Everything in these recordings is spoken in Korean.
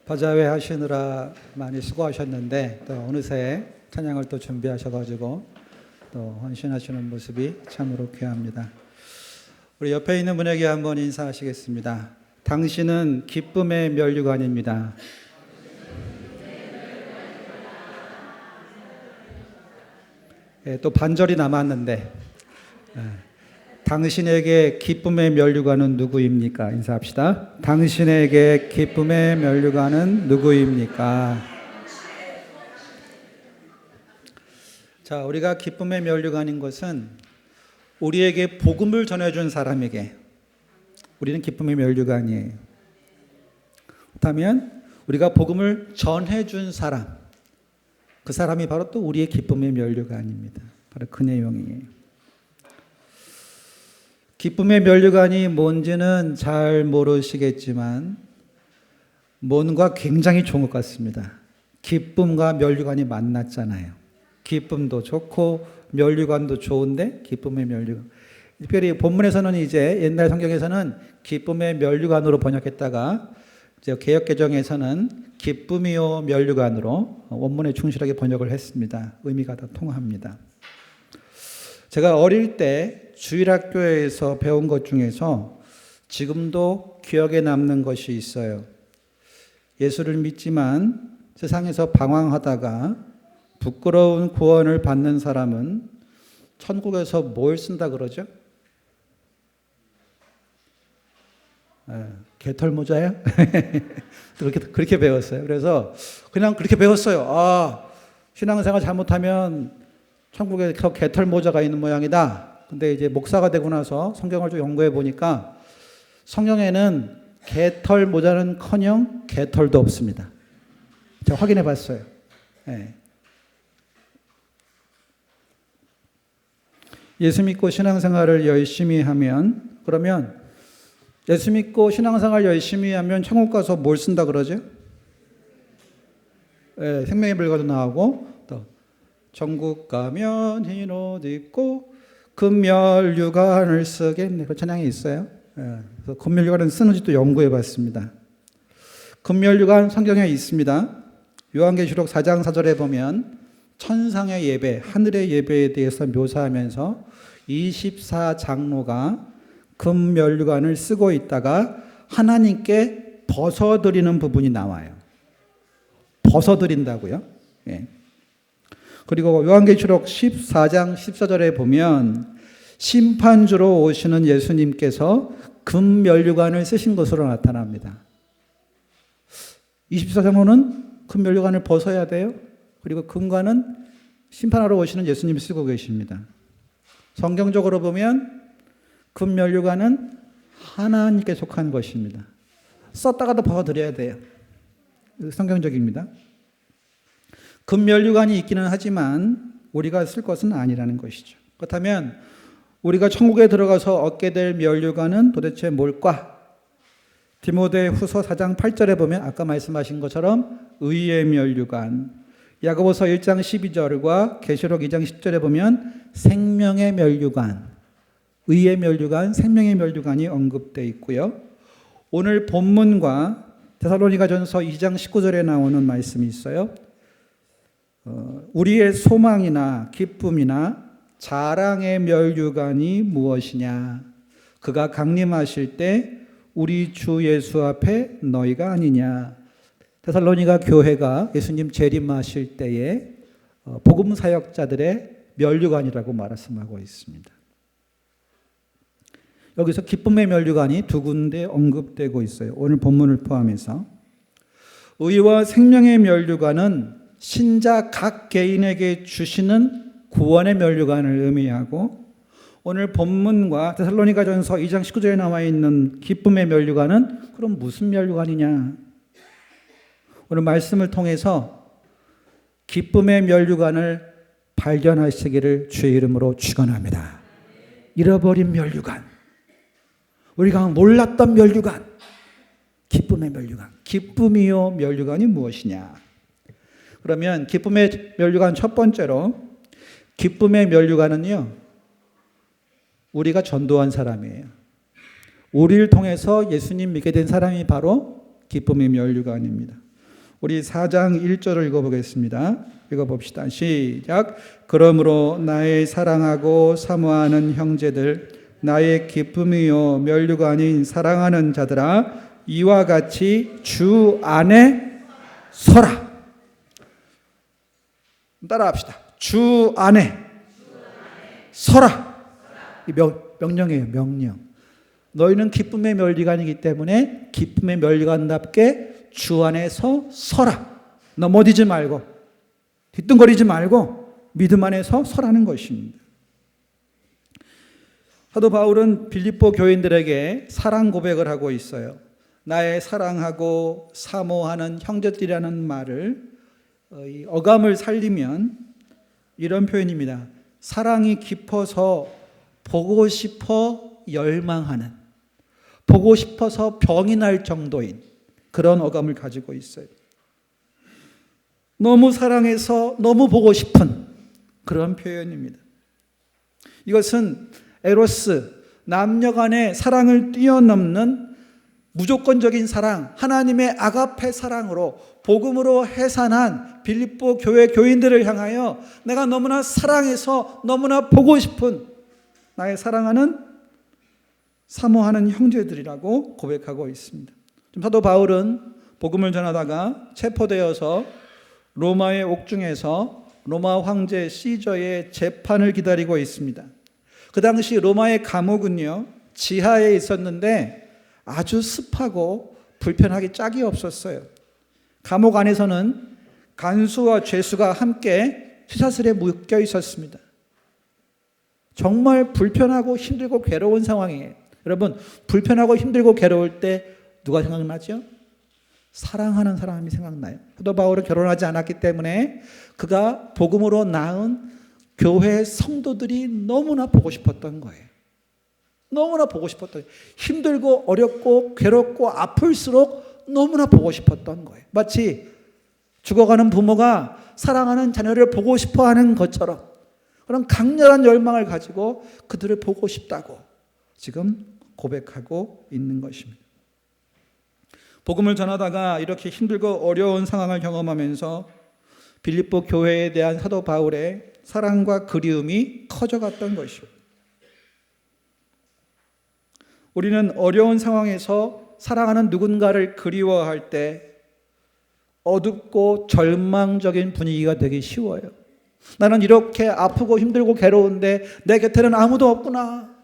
바자회 하시느라 많이 수고하셨는데 또 어느새 찬양을 또 준비하셔가지고 또 헌신하시는 모습이 참으로 귀합니다. 우리 옆에 있는 분에게 한번 인사하시겠습니다. 당신은 기쁨의 면류관입니다. 또 반절이 남았는데 당신에게 기쁨의 면류관은 누구입니까? 인사합시다. 당신에게 기쁨의 면류관은 누구입니까? 자, 우리가 기쁨의 면류관인 것은 우리에게 복음을 전해준 사람에게 우리는 기쁨의 면류관이에요. 그렇다면 우리가 복음을 전해준 사람, 그 사람이 바로 또 우리의 기쁨의 면류관입니다. 바로 그 내용이에요. 기쁨의 면류관이 뭔지는 잘 모르시겠지만 뭔가 굉장히 좋은 것 같습니다. 기쁨과 면류관이 만났잖아요. 기쁨도 좋고 면류관도 좋은데 기쁨의 면류관. 특별히 본문에서는 이제 옛날 성경에서는 기쁨의 면류관으로 번역했다가 이제 개역개정에서는 기쁨이요 면류관으로 원문에 충실하게 번역을 했습니다. 의미가 다 통합니다. 제가 어릴 때 주일학교에서 배운 것 중에서 지금도 기억에 남는 것이 있어요. 예수를 믿지만 세상에서 방황하다가 부끄러운 구원을 받는 사람은 천국에서 뭘 쓴다 그러죠? 개털모자요? 그렇게 배웠어요. 그래서 그냥 그렇게 배웠어요. 신앙생활 잘못하면 천국에 개털모자가 있는 모양이다. 근데 이제 목사가 되고 나서 성경을 좀 연구해 보니까 성경에는 개털모자는커녕 개털도 없습니다. 제가 확인해 봤어요. 네. 예수 믿고 신앙생활을 열심히 하면, 그러면 예수 믿고 신앙생활 열심히 하면 천국 가서 뭘 쓴다 그러죠? 네, 생명의 별과도 나오고 또 천국 가면 흰 옷 입고 금면류관을 쓰겠네. 그 찬양이 있어요. 그래서 금면류관은 쓰는지 또 연구해 봤습니다. 금면류관 성경에 있습니다. 요한계시록 4장 4절에 보면 천상의 예배, 하늘의 예배에 대해서 묘사하면서 24장로가 금면류관을 쓰고 있다가 하나님께 벗어드리는 부분이 나와요. 벗어드린다고요? 예. 그리고 요한계시록 14장 14절에 보면 심판주로 오시는 예수님께서 금면류관을 쓰신 것으로 나타납니다. 24장로는 금면류관을 벗어야 돼요. 그리고 금관은 심판하러 오시는 예수님이 쓰고 계십니다. 성경적으로 보면 금면류관은 하나님께 속한 것입니다. 썼다가도 벗어드려야 돼요. 성경적입니다. 금면류관이 있기는 하지만 우리가 쓸 것은 아니라는 것이죠. 그렇다면 우리가 천국에 들어가서 얻게 될 면류관은 도대체 뭘까? 디모데후서 4장 8절에 보면 아까 말씀하신 것처럼 의의 면류관, 야고보서 1장 12절과 계시록 2장 10절에 보면 생명의 면류관, 의의 면류관, 생명의 면류관이 언급되어 있고요. 오늘 본문과 데살로니가전서 2장 19절에 나오는 말씀이 있어요. 우리의 소망이나 기쁨이나 자랑의 면류관이 무엇이냐? 그가 강림하실 때 우리 주 예수 앞에 너희가 아니냐? 데살로니가 교회가 예수님 재림하실 때에 복음 사역자들의 면류관이라고 말씀하고 있습니다. 여기서 기쁨의 면류관이 두 군데 언급되고 있어요. 오늘 본문을 포함해서. 의와 생명의 면류관은 신자 각 개인에게 주시는 구원의 면류관을 의미하고, 오늘 본문과 데살로니가전서 2장 19절에 나와 있는 기쁨의 면류관은 그럼 무슨 면류관이냐? 오늘 말씀을 통해서 기쁨의 면류관을 발견하시기를 주의 이름으로 축원합니다. 잃어버린 면류관, 우리가 몰랐던 면류관, 기쁨의 면류관. 기쁨이요 면류관이 무엇이냐? 그러면 기쁨의 면류관 첫 번째로, 기쁨의 면류관은요, 우리가 전도한 사람이에요. 우리를 통해서 예수님 믿게 된 사람이 바로 기쁨의 면류관입니다. 우리 4장 1절을 읽어보겠습니다. 읽어봅시다. 시작. 그러므로 나의 사랑하고 사모하는 형제들, 나의 기쁨이요 면류가 아닌 사랑하는 자들아, 이와 같이 주 안에 서라. 따라합시다. 주 안에 서라. 이 명령이에요. 명령. 너희는 기쁨의 면류관이기 때문에 기쁨의 면류관답게 주 안에서 서라. 넘어지지 말고 뒤뚱거리지 말고 믿음 안에서 서라는 것입니다. 사도 바울은 빌립보 교인들에게 사랑 고백을 하고 있어요. 나의 사랑하고 사모하는 형제들이라는 말을 어감을 살리면 이런 표현입니다. 사랑이 깊어서 보고 싶어 열망하는, 보고 싶어서 병이 날 정도인 그런 어감을 가지고 있어요. 너무 사랑해서 너무 보고 싶은 그런 표현입니다. 이것은 에로스, 남녀 간의 사랑을 뛰어넘는 무조건적인 사랑, 하나님의 아가페 사랑으로 복음으로 해산한 빌립보 교회 교인들을 향하여 내가 너무나 사랑해서 너무나 보고 싶은 나의 사랑하는 사모하는 형제들이라고 고백하고 있습니다. 사도 바울은 복음을 전하다가 체포되어서 로마의 옥중에서 로마 황제 시저의 재판을 기다리고 있습니다. 그 당시 로마의 감옥은요, 지하에 있었는데 아주 습하고 불편하기 짝이 없었어요. 감옥 안에서는 간수와 죄수가 함께 쇠사슬에 묶여 있었습니다. 정말 불편하고 힘들고 괴로운 상황이에요. 여러분, 불편하고 힘들고 괴로울 때 누가 생각나죠? 사랑하는 사람이 생각나요. 사도 바울은 결혼하지 않았기 때문에 그가 복음으로 낳은 교회 성도들이 너무나 보고 싶었던 거예요. 너무나 보고 싶었던 거예요. 힘들고 어렵고 괴롭고 아플수록 너무나 보고 싶었던 거예요. 마치 죽어가는 부모가 사랑하는 자녀를 보고 싶어하는 것처럼 그런 강렬한 열망을 가지고 그들을 보고 싶다고 지금 고백하고 있는 것입니다. 복음을 전하다가 이렇게 힘들고 어려운 상황을 경험하면서 빌립보 교회에 대한 사도 바울의 사랑과 그리움이 커져갔던 것이죠. 우리는 어려운 상황에서 사랑하는 누군가를 그리워할 때 어둡고 절망적인 분위기가 되기 쉬워요. 나는 이렇게 아프고 힘들고 괴로운데 내 곁에는 아무도 없구나.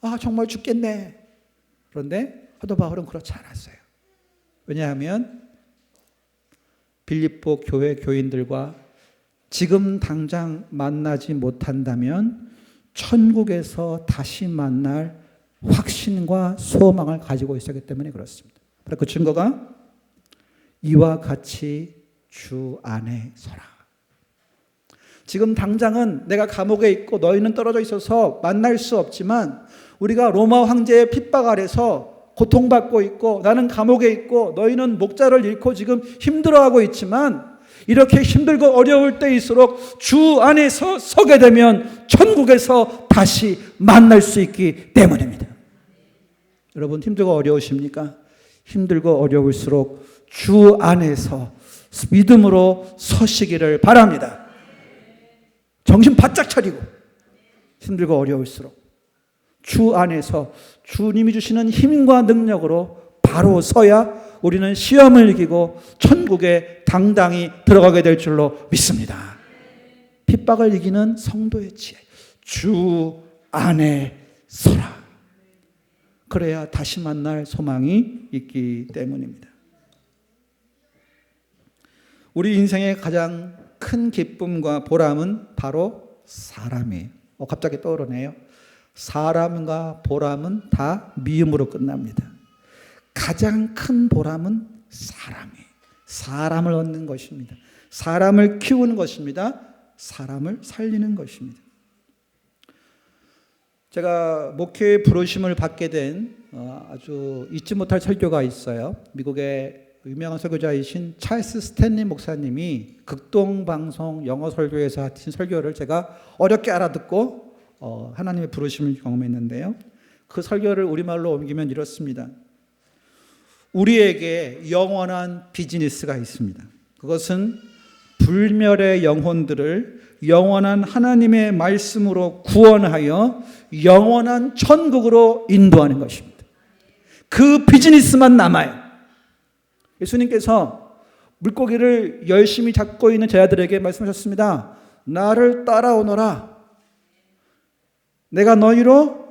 아, 정말 죽겠네. 그런데 사도 바울은 그렇지 않았어요. 왜냐하면 빌립보 교회 교인들과 지금 당장 만나지 못한다면 천국에서 다시 만날 확신과 소망을 가지고 있었기 때문에 그렇습니다. 그 증거가 이와 같이 주 안에 서라. 지금 당장은 내가 감옥에 있고 너희는 떨어져 있어서 만날 수 없지만 우리가 로마 황제의 핍박 아래서 고통받고 있고 나는 감옥에 있고 너희는 목자를 잃고 지금 힘들어하고 있지만 이렇게 힘들고 어려울 때일수록 주 안에서 서게 되면 천국에서 다시 만날 수 있기 때문입니다. 여러분 힘들고 어려우십니까? 힘들고 어려울수록 주 안에서 믿음으로 서시기를 바랍니다. 정신 바짝 차리고 힘들고 어려울수록 주 안에서 주님이 주시는 힘과 능력으로 바로 서야 우리는 시험을 이기고 천국에 당당히 들어가게 될 줄로 믿습니다. 핍박을 이기는 성도의 지혜, 주 안에 서라. 그래야 다시 만날 소망이 있기 때문입니다. 우리 인생의 가장 큰 기쁨과 보람은 바로 사람이에요. 갑자기 떠오르네요. 사람과 보람은 다 미음으로 끝납니다. 가장 큰 보람은 사람이에요. 사람을 얻는 것입니다. 사람을 키우는 것입니다. 사람을 살리는 것입니다. 제가 목회의 부르심을 받게 된 아주 잊지 못할 설교가 있어요. 미국의 유명한 설교자이신 찰스 스탠리 목사님이 극동방송 영어 설교에서 하신 설교를 제가 어렵게 알아듣고 하나님의 부르심을 경험했는데요. 그 설교를 우리말로 옮기면 이렇습니다. 우리에게 영원한 비즈니스가 있습니다. 그것은 불멸의 영혼들을 영원한 하나님의 말씀으로 구원하여 영원한 천국으로 인도하는 것입니다. 그 비즈니스만 남아요. 예수님께서 물고기를 열심히 잡고 있는 제자들에게 말씀하셨습니다. 나를 따라오너라. 내가 너희로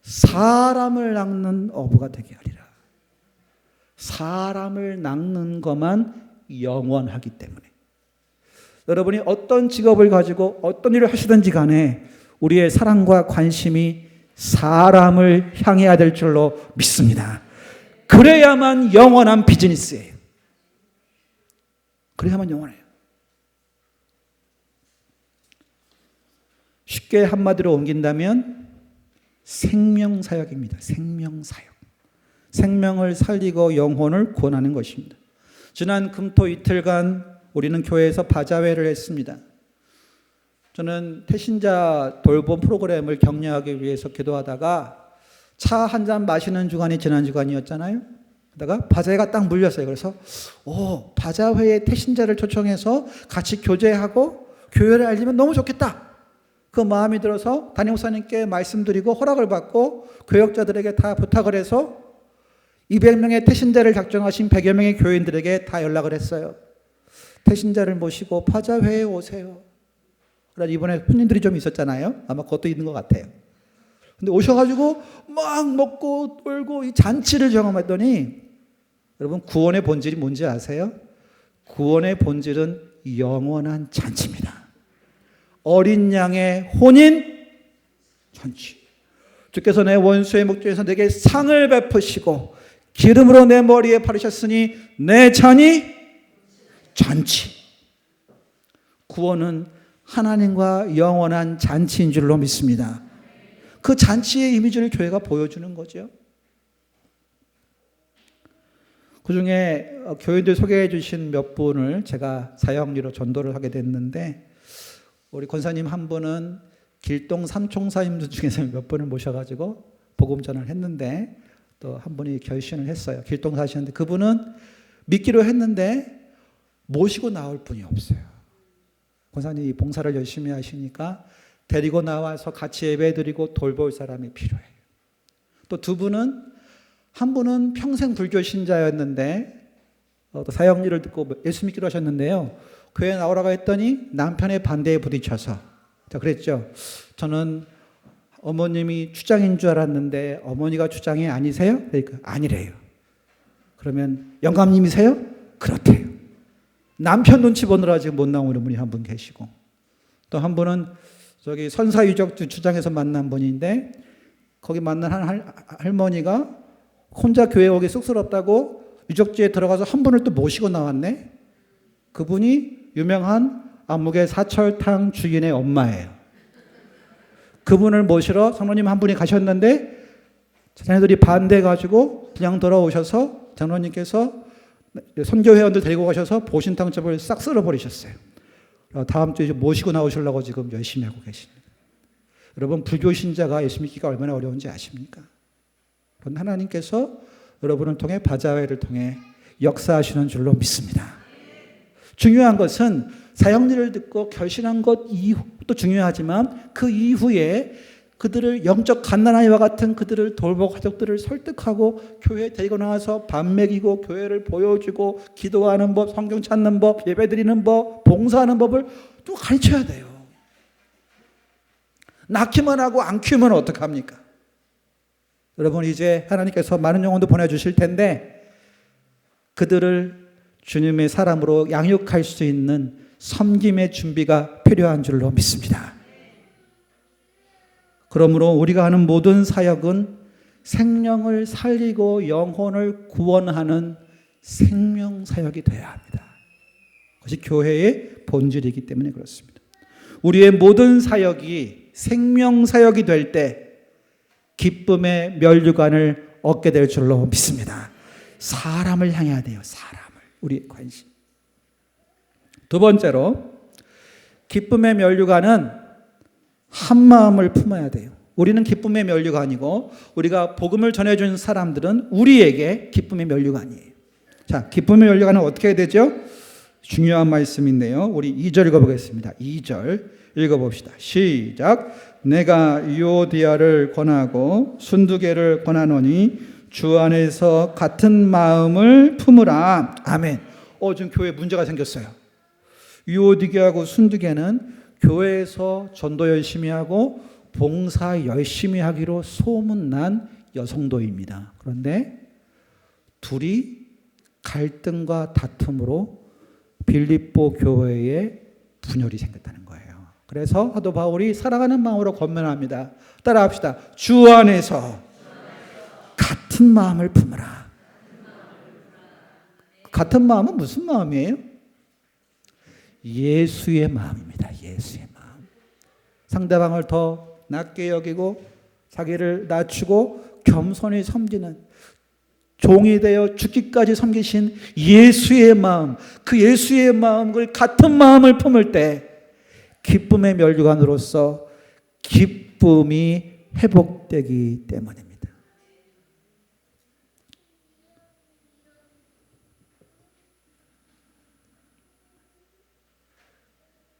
사람을 낚는 어부가 되게 하리라. 사람을 낚는 것만 영원하기 때문에 여러분이 어떤 직업을 가지고 어떤 일을 하시든지 간에 우리의 사랑과 관심이 사람을 향해야 될 줄로 믿습니다. 그래야만 영원한 비즈니스예요. 그래야만 영원해요. 쉽게 한마디로 옮긴다면 생명사역입니다. 생명사역. 생명을 살리고 영혼을 구원하는 것입니다. 지난 금토 이틀간 우리는 교회에서 바자회를 했습니다. 저는 태신자 돌봄 프로그램을 격려하기 위해서 기도하다가 차 한 잔 마시는 주간이 지난 주간이었잖아요. 그러다가 바자회가 딱 물렸어요. 그래서 바자회에 태신자를 초청해서 같이 교제하고 교회를 알리면 너무 좋겠다. 그 마음이 들어서 담임 목사님께 말씀드리고 허락을 받고 교역자들에게 다 부탁을 해서 200명의 태신자를 작정하신 100여 명의 교인들에게 다 연락을 했어요. 태신자를 모시고 바자회에 오세요. 그러나 이번에 손님들이 좀 있었잖아요. 아마 그것도 있는 것 같아요. 근데 오셔가지고 막 먹고 놀고 이 잔치를 경험했더니 여러분 구원의 본질이 뭔지 아세요? 구원의 본질은 영원한 잔치입니다. 어린 양의 혼인 잔치. 주께서 내 원수의 목전에서 내게 상을 베푸시고 기름으로 내 머리에 바르셨으니 내 잔이 잔치. 구원은 하나님과 영원한 잔치인 줄로 믿습니다. 그 잔치의 이미지를 교회가 보여주는 거죠. 그 중에 교인들 소개해 주신 몇 분을 제가 사역리로 전도를 하게 됐는데 우리 권사님 한 분은 길동 삼총사님들 중에서 몇 분을 모셔가지고 복음 전을 했는데 또 한 분이 결신을 했어요. 길동 사시는데 그분은 믿기로 했는데 모시고 나올 분이 없어요. 권사님이 봉사를 열심히 하시니까 데리고 나와서 같이 예배드리고 돌볼 사람이 필요해요. 또 두 분은 한 분은 평생 불교 신자였는데 또 사역일을 듣고 예수 믿기로 하셨는데요. 교회 나오라고 했더니 남편의 반대에 부딪혀서 그랬죠. 저는 어머님이 추장인 줄 알았는데 어머니가 추장이 아니세요? 그러니까 아니래요. 그러면 영감님이세요? 그렇대요. 남편 눈치 보느라 지금 못 나오는 분이 한 분 계시고 또 한 분은 저기 선사유적주 주장에서 만난 분인데 거기 만난 할머니가 혼자 교회 오기 쑥스럽다고 유적지에 들어가서 한 분을 또 모시고 나왔네. 그분이 유명한 안목의 사철탕 주인의 엄마예요. 그분을 모시러 장로님 한 분이 가셨는데 자녀들이 반대해가지고 그냥 돌아오셔서 장로님께서 선교회원들 데리고 가셔서 보신탕집을 싹 쓸어버리셨어요. 다음 주에 모시고 나오시려고 지금 열심히 하고 계십니다. 여러분 불교 신자가 예수 믿기가 얼마나 어려운지 아십니까? 그런 하나님께서 여러분을 통해 바자회를 통해 역사하시는 줄로 믿습니다. 중요한 것은 사역일을 듣고 결신한 것 이후도 중요하지만 그 이후에 그들을 영적 갓난아이와 같은 그들을 돌보고 가족들을 설득하고 교회에 데리고 나와서 밥 먹이고 교회를 보여주고 기도하는 법, 성경 찾는 법, 예배드리는 법, 봉사하는 법을 또 가르쳐야 돼요. 낳기만 하고 안 키우면 어떡합니까? 여러분 이제 하나님께서 많은 영혼도 보내주실 텐데 그들을 주님의 사람으로 양육할 수 있는 섬김의 준비가 필요한 줄로 믿습니다. 그러므로 우리가 하는 모든 사역은 생명을 살리고 영혼을 구원하는 생명사역이 되어야 합니다. 그것이 교회의 본질이기 때문에 그렇습니다. 우리의 모든 사역이 생명사역이 될 때 기쁨의 면류관을 얻게 될 줄로 믿습니다. 사람을 향해야 돼요. 사람을. 우리의 관심. 두 번째로 기쁨의 면류관은 한 마음을 품어야 돼요. 우리는 기쁨의 면류가 아니고 우리가 복음을 전해준 사람들은 우리에게 기쁨의 면류가 아니에요. 자, 기쁨의 면류가는 어떻게 해야 되죠? 중요한 말씀인데요. 우리 2절 읽어보겠습니다. 2절 읽어봅시다. 시작. 내가 유오디아를 권하고 순두개를 권하노니 주 안에서 같은 마음을 품으라. 아멘. 지금 교회에 문제가 생겼어요. 유오디게하고 순두개는 교회에서 전도 열심히 하고 봉사 열심히 하기로 소문난 여성도입니다. 그런데 둘이 갈등과 다툼으로 빌립보 교회에 분열이 생겼다는 거예요. 그래서 사도 바울이 사랑하는 마음으로 권면합니다. 따라합시다. 주 안에서 같은 마음을 품으라. 같은 마음은 무슨 마음이에요? 예수의 마음입니다. 예수의 마음. 상대방을 더 낮게 여기고 자기를 낮추고 겸손히 섬기는 종이 되어 죽기까지 섬기신 예수의 마음, 그 예수의 마음을 같은 마음을 품을 때 기쁨의 면류관으로서 기쁨이 회복되기 때문입니다.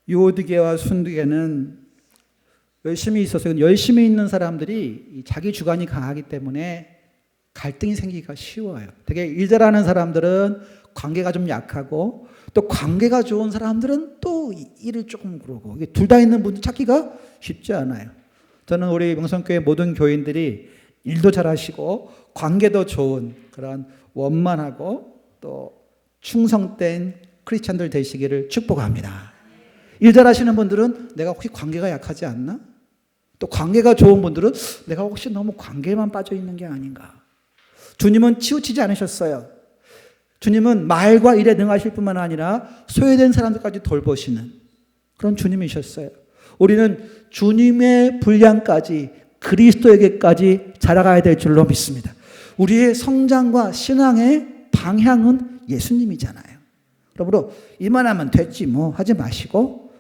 유오디게와 순두개는 열심히 있었어요. 열심히 있는 사람들이 자기 주관이 강하기 때문에 갈등이 생기기가 쉬워요. 되게 일 잘하는 사람들은 관계가 좀 약하고 또 관계가 좋은 사람들은 또 일을 조금 그러고 둘 다 있는 분들 찾기가 쉽지 않아요. 저는 우리 명성교회 모든 교인들이 일도 잘하시고 관계도 좋은 그런 원만하고 또 충성된 크리스찬들 되시기를 축복합니다. 일 잘하시는 분들은 내가 혹시 관계가 약하지 않나? 또 관계가 좋은 분들은 내가 혹시 너무 관계에만 빠져 있는 게 아닌가? 주님은 치우치지 않으셨어요. 주님은 말과 일에 능하실 뿐만 아니라 소외된 사람들까지 돌보시는 그런 주님이셨어요. 우리는 주님의 분량까지 그리스도에게까지 자라가야 될 줄로 믿습니다. 우리의 성장과 신앙의 방향은 예수님이잖아요. 그러므로 이만하면 됐지 뭐 하지 마시고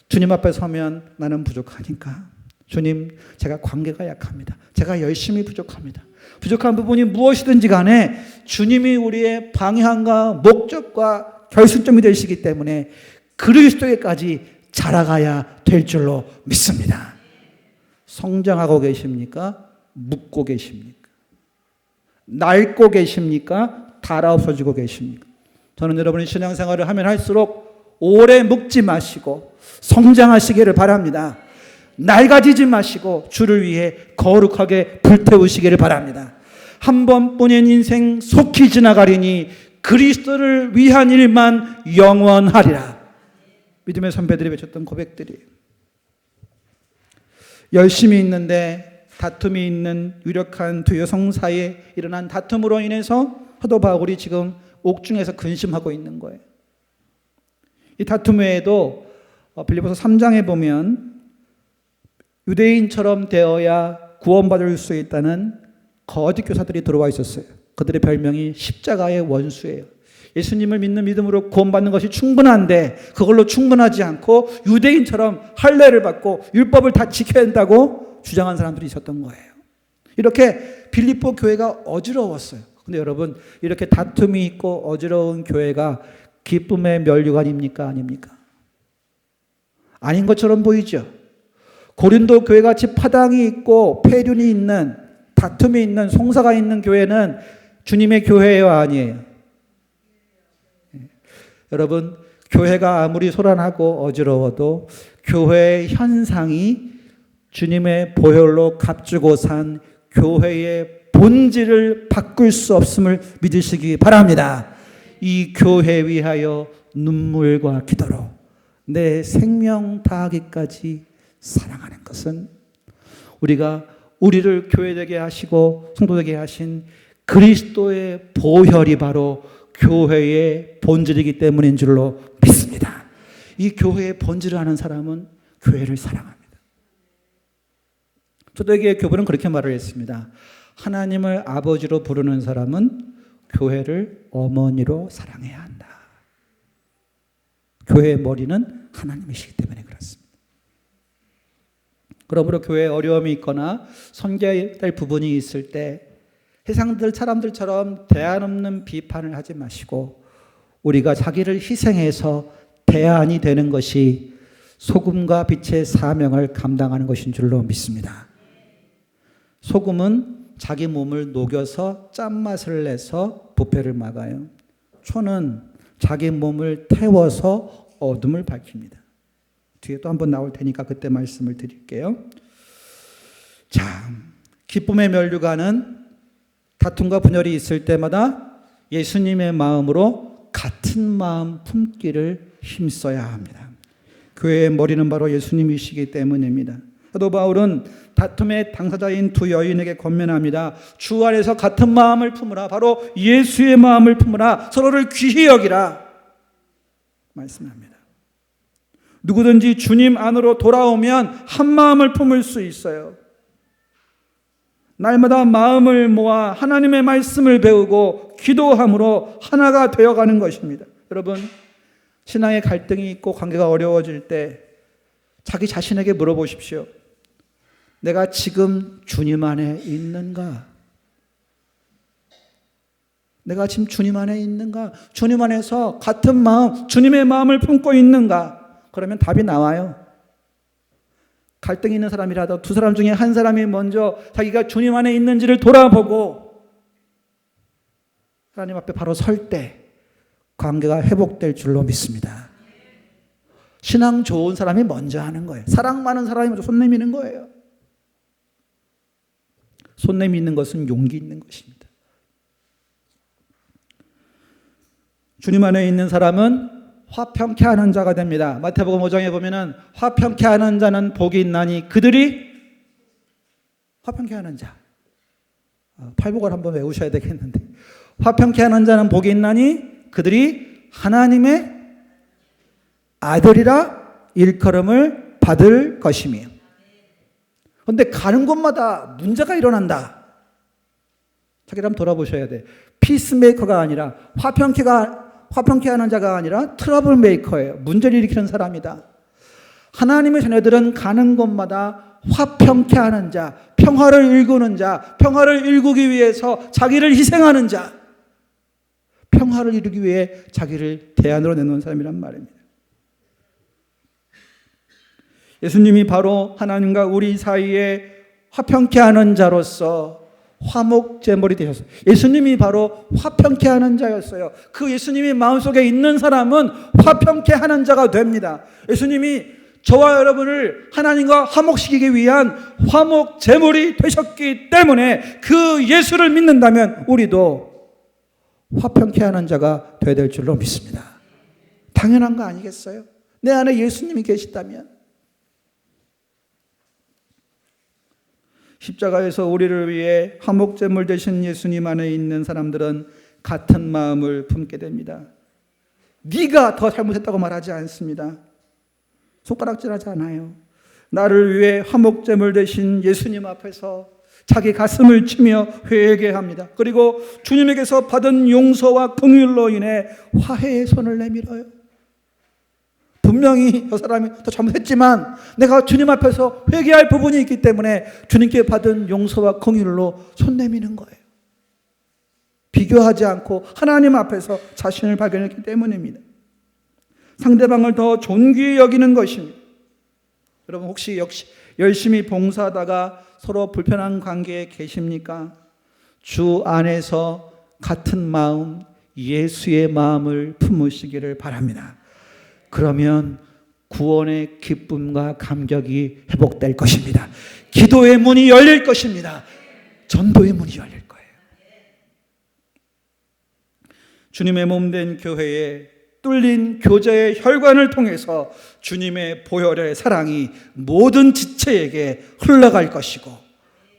주님 앞에 서면 나는 부족하니까 주님 제가 관계가 약합니다. 제가 열심히 부족합니다. 부족한 부분이 무엇이든지 간에 주님이 우리의 방향과 목적과 결승점이 되시기 때문에 그리스도에까지 자라가야 될 줄로 믿습니다. 성장하고 계십니까? 묵고 계십니까? 낡고 계십니까? 닳아 없어지고 계십니까? 저는 여러분이 신앙생활을 하면 할수록 오래 묵지 마시고 성장하시기를 바랍니다. 낡아지지 마시고 주를 위해 거룩하게 불태우시기를 바랍니다. 한 번뿐인 인생 속히 지나가리니 그리스도를 위한 일만 영원하리라. 믿음의 선배들이 외쳤던 고백들이 열심히 있는데 다툼이 있는 유력한 두 여성 사이에 일어난 다툼으로 인해서 사도 바울이 지금 옥중에서 근심하고 있는 거예요. 이 다툼 외에도 빌립보서 3장에 보면 유대인처럼 되어야 구원받을 수 있다는 거짓 교사들이 들어와 있었어요. 그들의 별명이 십자가의 원수예요. 예수님을 믿는 믿음으로 구원받는 것이 충분한데 그걸로 충분하지 않고 유대인처럼 할례를 받고 율법을 다 지켜야 한다고 주장한 사람들이 있었던 거예요. 이렇게 빌립보 교회가 어지러웠어요. 근데 여러분 이렇게 다툼이 있고 어지러운 교회가 기쁨의 면류관입니까? 아닙니까? 아닌 것처럼 보이죠. 고린도 교회같이 파당이 있고 폐륜이 있는 다툼이 있는 송사가 있는 교회는 주님의 교회예요? 아니에요? 여러분 교회가 아무리 소란하고 어지러워도 교회의 현상이 주님의 보혈로 값주고 산 교회의 본질을 바꿀 수 없음을 믿으시기 바랍니다. 이 교회 위하여 눈물과 기도로 내 생명 다하기까지 사랑하는 것은 우리가 우리를 교회되게 하시고 성도되게 하신 그리스도의 보혈이 바로 교회의 본질이기 때문인 줄로 믿습니다. 이 교회의 본질을 아는 사람은 교회를 사랑합니다. 초대교회 교부는 그렇게 말을 했습니다. 하나님을 아버지로 부르는 사람은 교회를 어머니로 사랑해야 한다. 교회의 머리는 하나님이시기 때문에 그렇습니다. 그러므로 교회에 어려움이 있거나 섬겨야 될 부분이 있을 때 사람들처럼 대안 없는 비판을 하지 마시고 우리가 자기를 희생해서 대안이 되는 것이 소금과 빛의 사명을 감당하는 것인 줄로 믿습니다. 소금은 자기 몸을 녹여서 짠맛을 내서 부패를 막아요. 초는 자기 몸을 태워서 어둠을 밝힙니다. 뒤에 또 한번 나올 테니까 그때 말씀을 드릴게요. 자, 기쁨의 면류관은 다툼과 분열이 있을 때마다 예수님의 마음으로 같은 마음 품기를 힘써야 합니다. 교회의 머리는 바로 예수님이시기 때문입니다. 사도 바울은 다툼의 당사자인 두 여인에게 권면합니다. 주 안에서 같은 마음을 품으라. 바로 예수의 마음을 품으라. 서로를 귀히 여기라 말씀합니다. 누구든지 주님 안으로 돌아오면 한 마음을 품을 수 있어요. 날마다 마음을 모아 하나님의 말씀을 배우고 기도함으로 하나가 되어가는 것입니다. 여러분, 신앙의 갈등이 있고 관계가 어려워질 때 자기 자신에게 물어보십시오. 내가 지금 주님 안에 있는가? 내가 지금 주님 안에 있는가? 주님 안에서 같은 마음, 주님의 마음을 품고 있는가? 그러면 답이 나와요. 갈등이 있는 사람이라도 두 사람 중에 한 사람이 먼저 자기가 주님 안에 있는지를 돌아보고 하나님 앞에 바로 설 때 관계가 회복될 줄로 믿습니다. 신앙 좋은 사람이 먼저 하는 거예요. 사랑 많은 사람이 먼저 손 내미는 거예요. 손 내미는 것은 용기 있는 것입니다. 주님 안에 있는 사람은 화평케 하는 자가 됩니다. 마태복음 5장에 보면은 화평케 하는 자는 복이 있나니 그들이 화평케 하는 자. 팔복을 한번 외우셔야 되겠는데 화평케 하는 자는 복이 있나니 그들이 하나님의 아들이라 일컬음을 받을 것이며. 그런데 가는 곳마다 문제가 일어난다. 자기를 한번 돌아보셔야 돼. 피스메이커가 아니라 화평케 하는 자가 아니라 트러블 메이커예요. 문제를 일으키는 사람이다. 하나님의 자녀들은 가는 곳마다 화평케 하는 자, 평화를 일구는 자, 평화를 일구기 위해서 자기를 희생하는 자, 평화를 이루기 위해 자기를 대안으로 내놓은 사람이란 말입니다. 예수님이 바로 하나님과 우리 사이에 화평케 하는 자로서 화목제물이 되셨어요. 예수님이 바로 화평케 하는 자였어요. 그 예수님이 마음속에 있는 사람은 화평케 하는 자가 됩니다. 예수님이 저와 여러분을 하나님과 화목시키기 위한 화목제물이 되셨기 때문에 그 예수를 믿는다면 우리도 화평케 하는 자가 되어야 될 줄로 믿습니다. 당연한 거 아니겠어요? 내 안에 예수님이 계시다면. 십자가에서 우리를 위해 화목제물 되신 예수님 안에 있는 사람들은 같은 마음을 품게 됩니다. 네가 더 잘못했다고 말하지 않습니다. 손가락질하지 않아요. 나를 위해 화목제물 되신 예수님 앞에서 자기 가슴을 치며 회개합니다. 그리고 주님에게서 받은 용서와 긍휼로 인해 화해의 손을 내밀어요. 분명히 저 사람이 더 잘못했지만 내가 주님 앞에서 회개할 부분이 있기 때문에 주님께 받은 용서와 긍휼로 손 내미는 거예요. 비교하지 않고 하나님 앞에서 자신을 발견했기 때문입니다. 상대방을 더 존귀히 여기는 것입니다. 여러분 혹시 역시 열심히 봉사하다가 서로 불편한 관계에 계십니까? 주 안에서 같은 마음, 예수의 마음을 품으시기를 바랍니다. 그러면 구원의 기쁨과 감격이 회복될 것입니다. 기도의 문이 열릴 것입니다. 전도의 문이 열릴 거예요. 주님의 몸된 교회에 뚫린 교제의 혈관을 통해서 주님의 보혈의 사랑이 모든 지체에게 흘러갈 것이고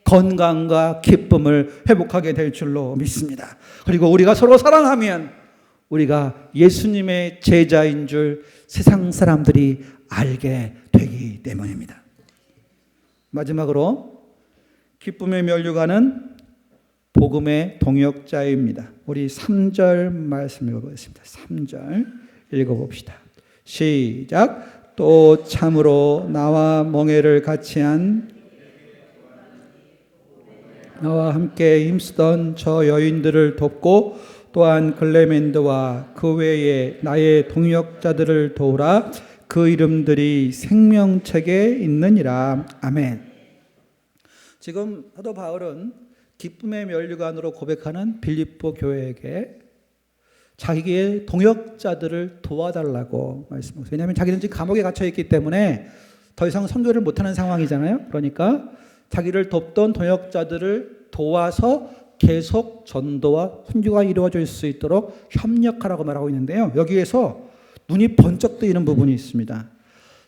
건강과 기쁨을 회복하게 될 줄로 믿습니다. 그리고 우리가 서로 사랑하면 우리가 예수님의 제자인 줄 세상 사람들이 알게 되기 때문입니다. 마지막으로 기쁨의 면류관은 복음의 동역자입니다. 우리 3절 말씀 읽어보겠습니다. 3절 읽어봅시다. 시작. 또 참으로 나와 멍에를 같이 한 나와 함께 힘쓰던 저 여인들을 돕고 또한 클레멘드와 그 외에 나의 동역자들을 도우라. 그 이름들이 생명책에 있느니라. 아멘. 지금 사도 바울은 기쁨의 면류관으로 고백하는 빌립보 교회에게 자기의 동역자들을 도와달라고 말씀하셨어요. 왜냐하면 자기는 지금 감옥에 갇혀 있기 때문에 더 이상 선교를 못하는 상황이잖아요. 그러니까 자기를 돕던 동역자들을 도와서 계속 전도와 선교가 이루어질 수 있도록 협력하라고 말하고 있는데요. 여기에서 눈이 번쩍 뜨이는 부분이 있습니다.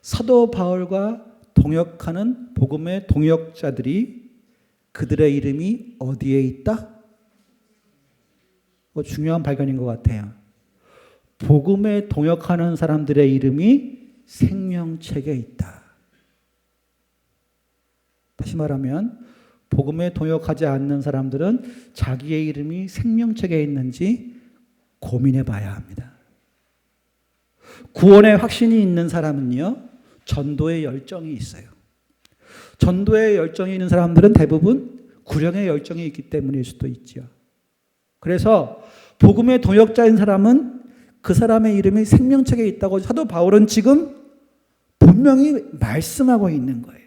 사도 바울과 동역하는 복음의 동역자들이 그들의 이름이 어디에 있다? 중요한 발견인 것 같아요. 복음에 동역하는 사람들의 이름이 생명책에 있다. 다시 말하면 복음에 동역하지 않는 사람들은 자기의 이름이 생명책에 있는지 고민해 봐야 합니다. 구원의 확신이 있는 사람은요, 전도의 열정이 있어요. 전도의 열정이 있는 사람들은 대부분 구령의 열정이 있기 때문일 수도 있죠. 그래서 복음의 동역자인 사람은 그 사람의 이름이 생명책에 있다고 사도 바울은 지금 분명히 말씀하고 있는 거예요.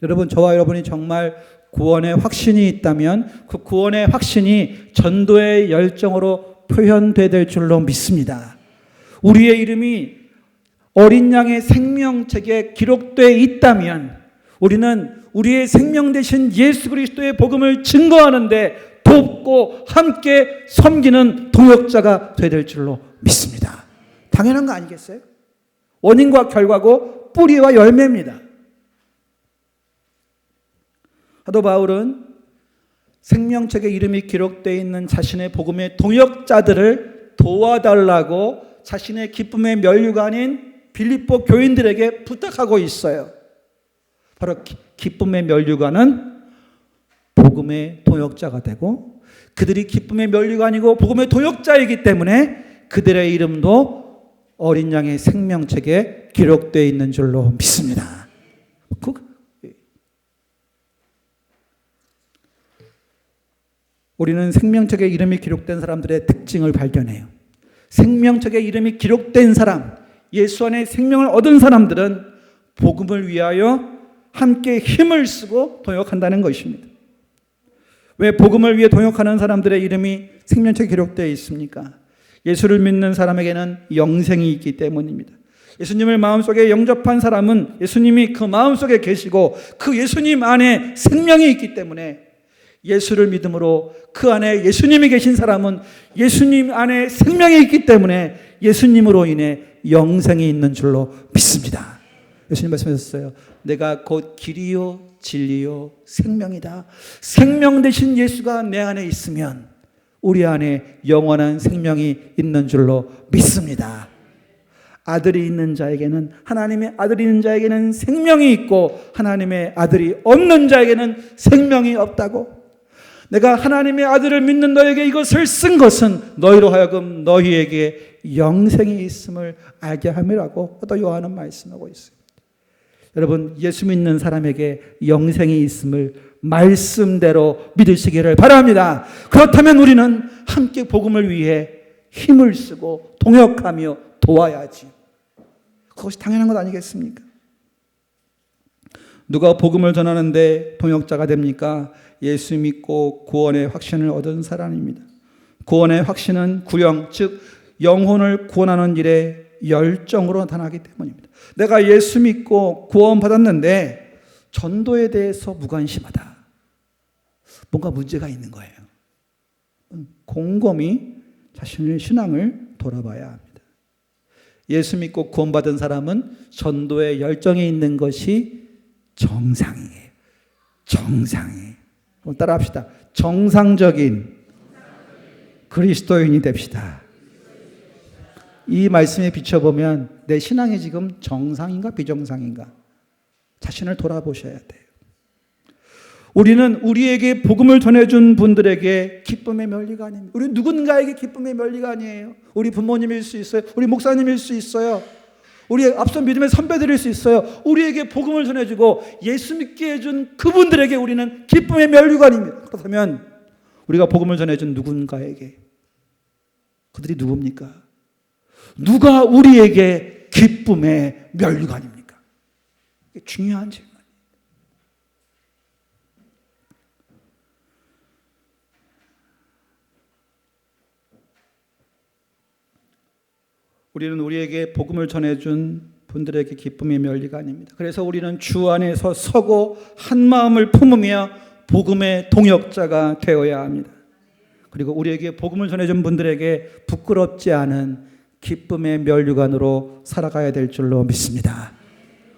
여러분, 저와 여러분이 정말 구원의 확신이 있다면 그 구원의 확신이 전도의 열정으로 표현되어야 될 줄로 믿습니다. 우리의 이름이 어린 양의 생명책에 기록되어 있다면 우리는 우리의 생명 되신 예수 그리스도의 복음을 증거하는데 돕고 함께 섬기는 동역자가 되어야 될 줄로 믿습니다. 당연한 거 아니겠어요? 원인과 결과고 뿌리와 열매입니다. 사도 바울은 생명책에 이름이 기록되어 있는 자신의 복음의 동역자들을 도와달라고 자신의 기쁨의 면류관인 빌립보 교인들에게 부탁하고 있어요. 바로 기쁨의 면류관은 복음의 동역자가 되고 그들이 기쁨의 면류관이고 복음의 동역자이기 때문에 그들의 이름도 어린 양의 생명책에 기록되어 있는 줄로 믿습니다. 우리는 생명책에 이름이 기록된 사람들의 특징을 발견해요. 생명책에 이름이 기록된 사람, 예수 안에 생명을 얻은 사람들은 복음을 위하여 함께 힘을 쓰고 동역한다는 것입니다. 왜 복음을 위해 동역하는 사람들의 이름이 생명책에 기록되어 있습니까? 예수를 믿는 사람에게는 영생이 있기 때문입니다. 예수님을 마음속에 영접한 사람은 예수님이 그 마음속에 계시고 그 예수님 안에 생명이 있기 때문에 예수를 믿음으로 그 안에 예수님이 계신 사람은 예수님 안에 생명이 있기 때문에 예수님으로 인해 영생이 있는 줄로 믿습니다. 예수님 말씀하셨어요. 내가 곧 길이요 진리요 생명이다. 생명 되신 예수가 내 안에 있으면 우리 안에 영원한 생명이 있는 줄로 믿습니다. 아들이 있는 자에게는 하나님의 아들이 있는 자에게는 생명이 있고 하나님의 아들이 없는 자에게는 생명이 없다고. 내가 하나님의 아들을 믿는 너에게 이것을 쓴 것은 너희로 하여금 너희에게 영생이 있음을 알게 함이라고 또 요한은 말씀하고 있습니다. 여러분, 예수 믿는 사람에게 영생이 있음을 말씀대로 믿으시기를 바랍니다. 그렇다면 우리는 함께 복음을 위해 힘을 쓰고 동역하며 도와야지. 그것이 당연한 것 아니겠습니까? 누가 복음을 전하는데 동역자가 됩니까? 예수 믿고 구원의 확신을 얻은 사람입니다. 구원의 확신은 구령, 즉 영혼을 구원하는 일에 열정으로 나타나기 때문입니다. 내가 예수 믿고 구원받았는데 전도에 대해서 무관심하다. 뭔가 문제가 있는 거예요. 곰곰이 자신의 신앙을 돌아봐야 합니다. 예수 믿고 구원받은 사람은 전도에 열정이 있는 것이 정상이에요. 정상이에요. 따라 합시다. 정상적인 그리스도인이 됩시다. 이 말씀에 비춰보면 내 신앙이 지금 정상인가 비정상인가 자신을 돌아보셔야 돼요. 우리는 우리에게 복음을 전해준 분들에게 기쁨의 면류관입니다. 우리 누군가에게 기쁨의 면류관이에요. 우리 부모님일 수 있어요. 우리 목사님일 수 있어요. 우리 앞선 믿음의 선배들일 수 있어요. 우리에게 복음을 전해주고 예수 믿게 해준 그분들에게 우리는 기쁨의 면류관입니다. 그렇다면 우리가 복음을 전해준 누군가에게 그들이 누굽니까? 누가 우리에게 기쁨의 면류관입니까? 이게 중요한 질문입니다. 우리는 우리에게 복음을 전해준 분들에게 기쁨의 면류관입니다. 그래서 우리는 주 안에서 서고 한 마음을 품으며 복음의 동역자가 되어야 합니다. 그리고 우리에게 복음을 전해준 분들에게 부끄럽지 않은 기쁨의 면류관으로 살아가야 될 줄로 믿습니다.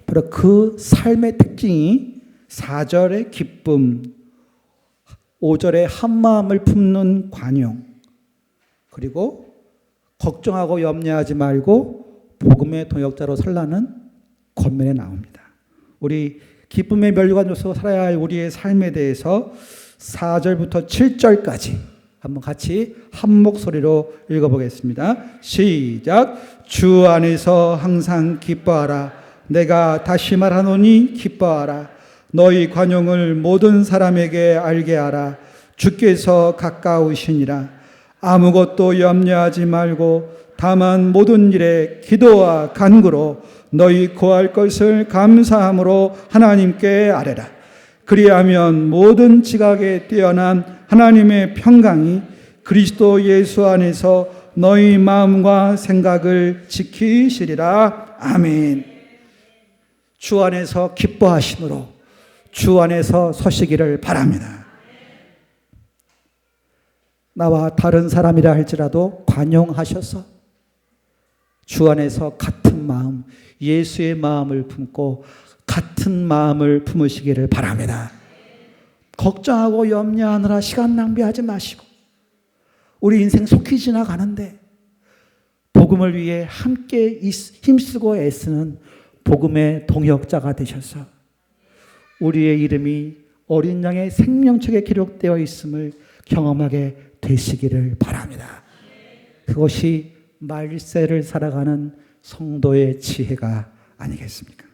바로 그 삶의 특징이 4절의 기쁨, 5절의 한마음을 품는 관용, 그리고 걱정하고 염려하지 말고 복음의 동역자로 살라는 권면에 나옵니다. 우리 기쁨의 면류관으로서 살아야 할 우리의 삶에 대해서 4절부터 7절까지 한번 같이 한 목소리로 읽어보겠습니다. 시작. 주 안에서 항상 기뻐하라. 내가 다시 말하노니 기뻐하라. 너희 관용을 모든 사람에게 알게 하라. 주께서 가까우시니라. 아무것도 염려하지 말고 다만 모든 일에 기도와 간구로 너희 구할 것을 감사함으로 하나님께 아뢰라. 그리하면 모든 지각에 뛰어난 하나님의 평강이 그리스도 예수 안에서 너희 마음과 생각을 지키시리라. 아멘. 주 안에서 기뻐하심으로 주 안에서 서시기를 바랍니다. 나와 다른 사람이라 할지라도 관용하셔서 주 안에서 같은 마음, 예수의 마음을 품고 같은 마음을 품으시기를 바랍니다. 걱정하고 염려하느라 시간 낭비하지 마시고 우리 인생 속히 지나가는데 복음을 위해 함께 힘쓰고 애쓰는 복음의 동역자가 되셔서 우리의 이름이 어린 양의 생명책에 기록되어 있음을 경험하게 되시기를 바랍니다. 그것이 말세를 살아가는 성도의 지혜가 아니겠습니까?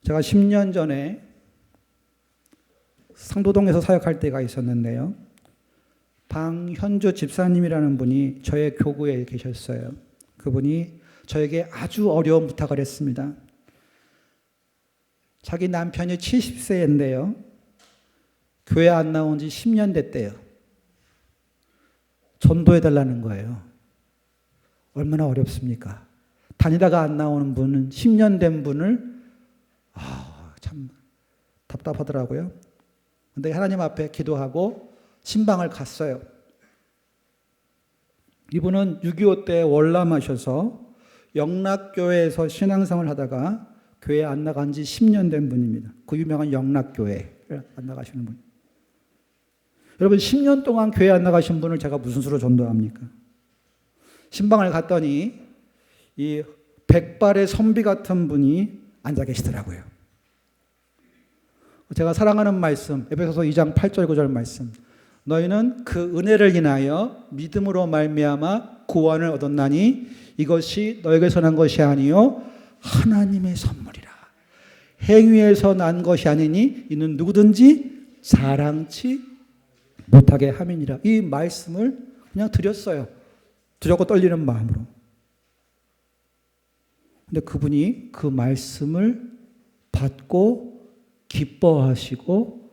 제가 10년 전에 상도동에서 사역할 때가 있었는데요. 방현주 집사님이라는 분이 저의 교구에 계셨어요. 그분이 저에게 아주 어려운 부탁을 했습니다. 자기 남편이 70세인데요. 교회 안 나온 지 10년 됐대요. 전도해달라는 거예요. 얼마나 어렵습니까? 다니다가 안 나오는 분은 10년 된 분을 참 답답하더라고요. 근데 하나님 앞에 기도하고 신방을 갔어요. 이분은 6.25 때 월남하셔서 영락교회에서 신앙생활을 하다가 교회 안 나간 지 10년 된 분입니다. 그 유명한 영락교회를 안 나가시는 분. 여러분 10년 동안 교회 안 나가신 분을 제가 무슨 수로 전도합니까? 신방을 갔더니 이 백발의 선비 같은 분이 앉아 계시더라고요. 제가 사랑하는 말씀, 에베소서 2장 8절 9절 말씀. 너희는 그 은혜를 인하여 믿음으로 말미암아 구원을 얻었나니 이것이 너에게서 난 것이 아니요 하나님의 선물이라. 행위에서 난 것이 아니니 이는 누구든지 자랑치 못하게 함이니라. 이 말씀을 그냥 드렸어요. 두렵고 떨리는 마음으로. 근데 그분이 그 말씀을 받고 기뻐하시고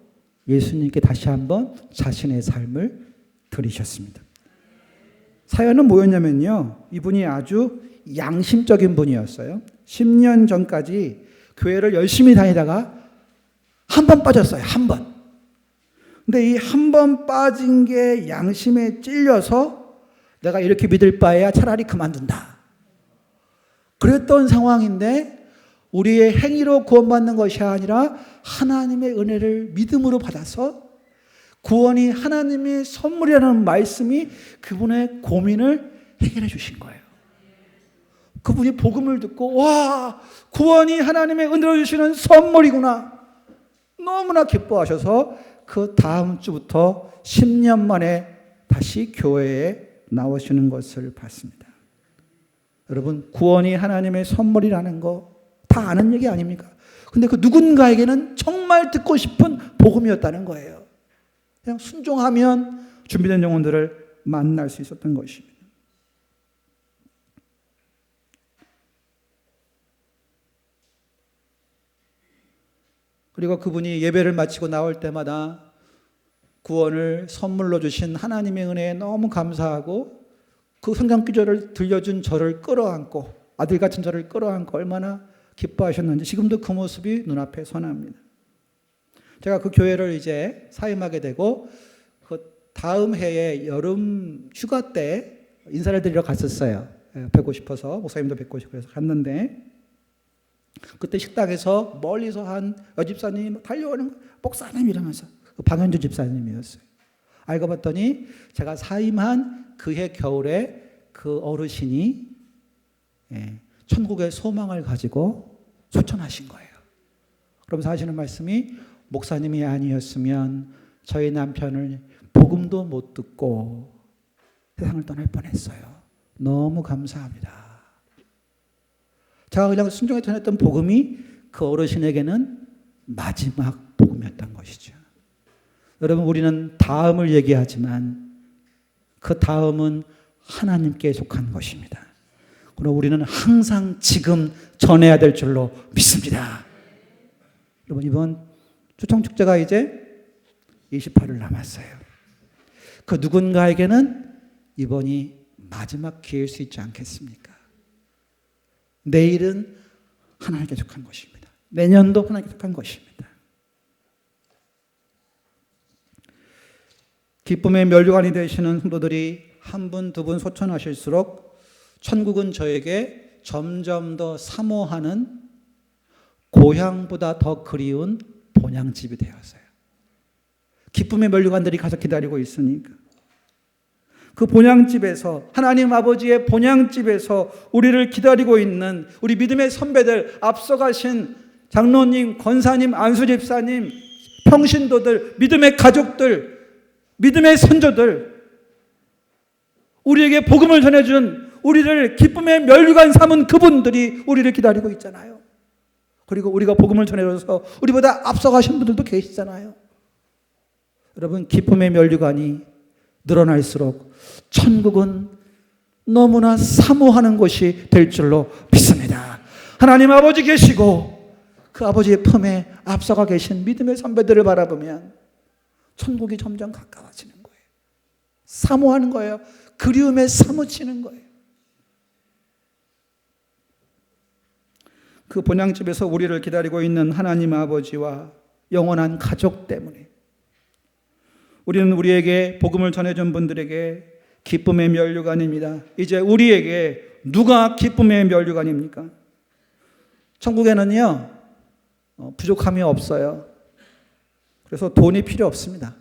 예수님께 다시 한번 자신의 삶을 드리셨습니다. 사연은 뭐였냐면요. 이분이 아주 양심적인 분이었어요. 10년 전까지 교회를 열심히 다니다가 한 번 빠졌어요. 한 번. 근데 이 한 번 빠진 게 양심에 찔려서 내가 이렇게 믿을 바에야 차라리 그만둔다. 그랬던 상황인데 우리의 행위로 구원받는 것이 아니라 하나님의 은혜를 믿음으로 받아서 구원이 하나님의 선물이라는 말씀이 그분의 고민을 해결해 주신 거예요. 그분이 복음을 듣고 와, 구원이 하나님의 은혜로 주시는 선물이구나. 너무나 기뻐하셔서 그 다음 주부터 10년 만에 다시 교회에 나오시는 것을 봤습니다. 여러분, 구원이 하나님의 선물이라는 거 다 아는 얘기 아닙니까? 근데 그 누군가에게는 정말 듣고 싶은 복음이었다는 거예요. 그냥 순종하면 준비된 영혼들을 만날 수 있었던 것입니다. 그리고 그분이 예배를 마치고 나올 때마다 구원을 선물로 주신 하나님의 은혜에 너무 감사하고 그 성경 구절을 들려준 저를 끌어안고 아들 같은 저를 끌어안고 얼마나 기뻐하셨는지 지금도 그 모습이 눈앞에 선합니다. 제가 그 교회를 이제 사임하게 되고 그 다음 해에 여름 휴가 때 인사를 드리러 갔었어요. 뵙고 싶어서 목사님도 뵙고 싶고 그래서 갔는데 그때 식당에서 멀리서 한 여집사님이 달려오는 목사님 이러면서 방현주 집사님이었어요. 알고 봤더니 제가 사임한 그해 겨울에 그 어르신이 천국의 소망을 가지고 소천하신 거예요. 그러면서 하시는 말씀이 목사님이 아니었으면 저희 남편을 복음도 못 듣고 세상을 떠날 뻔했어요. 너무 감사합니다. 제가 그냥 순종에 전했던 복음이 그 어르신에게는 마지막 복음이었던 것이죠. 여러분, 우리는 다음을 얘기하지만 그 다음은 하나님께 속한 것입니다. 그럼 우리는 항상 지금 전해야 될 줄로 믿습니다. 여러분, 이번 초청축제가 이제 28일 남았어요. 그 누군가에게는 이번이 마지막 기회일 수 있지 않겠습니까? 내일은 하나님께 속한 것입니다. 내년도 하나님께 속한 것입니다. 기쁨의 면류관이 되시는 성도들이 한 분, 두 분 소천하실수록 천국은 저에게 점점 더 사모하는 고향보다 더 그리운 본향집이 되었어요. 기쁨의 면류관들이 가서 기다리고 있으니까. 그 본향집에서, 하나님 아버지의 본향집에서 우리를 기다리고 있는 우리 믿음의 선배들, 앞서가신 장로님, 권사님, 안수집사님, 평신도들, 믿음의 가족들, 믿음의 선조들, 우리에게 복음을 전해준 우리를 기쁨의 면류관 삼은 그분들이 우리를 기다리고 있잖아요. 그리고 우리가 복음을 전해줘서 우리보다 앞서가신 분들도 계시잖아요. 여러분, 기쁨의 면류관이 늘어날수록 천국은 너무나 사모하는 곳이 될 줄로 믿습니다. 하나님 아버지 계시고 그 아버지의 품에 앞서가 계신 믿음의 선배들을 바라보면 천국이 점점 가까워지는 거예요. 사모하는 거예요. 그리움에 사무치는 거예요. 그 본향집에서 우리를 기다리고 있는 하나님 아버지와 영원한 가족 때문에 우리는 우리에게 복음을 전해준 분들에게 기쁨의 면류관입니다. 이제 우리에게 누가 기쁨의 면류관입니까? 천국에는요, 부족함이 없어요. 그래서 돈이 필요 없습니다.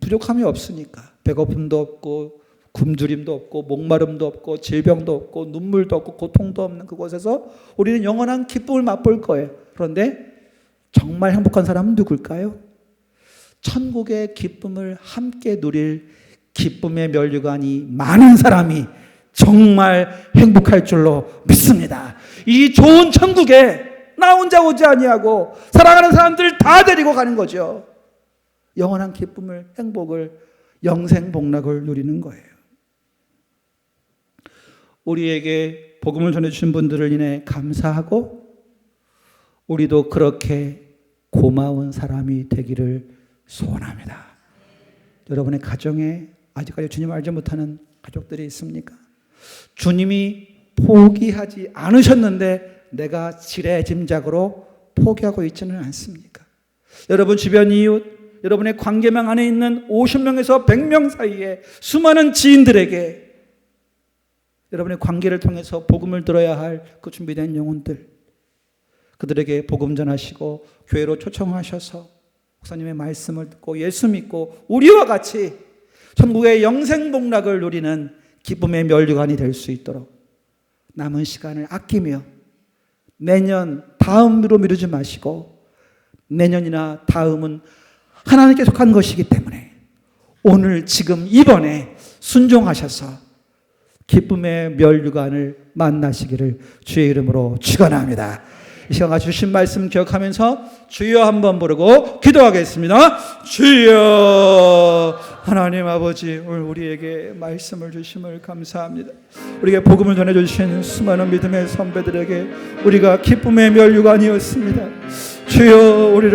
부족함이 없으니까. 배고픔도 없고 굶주림도 없고 목마름도 없고 질병도 없고 눈물도 없고 고통도 없는 그곳에서 우리는 영원한 기쁨을 맛볼 거예요. 그런데 정말 행복한 사람은 누굴까요? 천국의 기쁨을 함께 누릴 기쁨의 면류관이 많은 사람이 정말 행복할 줄로 믿습니다. 이 좋은 천국에 나 혼자 오지 아니하고 사랑하는 사람들 다 데리고 가는 거죠. 영원한 기쁨을, 행복을, 영생복락을 누리는 거예요. 우리에게 복음을 전해주신 분들을 인해 감사하고 우리도 그렇게 고마운 사람이 되기를 소원합니다. 여러분의 가정에 아직까지 주님 알지 못하는 가족들이 있습니까? 주님이 포기하지 않으셨는데 내가 지레짐작으로 포기하고 있지는 않습니까? 여러분 주변 이웃, 여러분의 관계망 안에 있는 50명에서 100명 사이에 수많은 지인들에게 여러분의 관계를 통해서 복음을 들어야 할 그 준비된 영혼들, 그들에게 복음 전하시고 교회로 초청하셔서 목사님의 말씀을 듣고 예수 믿고 우리와 같이 천국의 영생복락을 누리는 기쁨의 면류관이 될 수 있도록 남은 시간을 아끼며 내년, 다음으로 미루지 마시고 내년이나 다음은 하나님께 속한 것이기 때문에 오늘 지금 이번에 순종하셔서 기쁨의 멸류관을 만나시기를 주의 이름으로 축원합니다. 이 시간 주신 말씀 기억하면서 주여 한번 부르고 기도하겠습니다. 주여. 하나님 아버지, 오늘 우리에게 말씀을 주심을 감사합니다. 우리에게 복음을 전해주신 수많은 믿음의 선배들에게 우리가 기쁨의 멸류관이었습니다. 주여, 우리를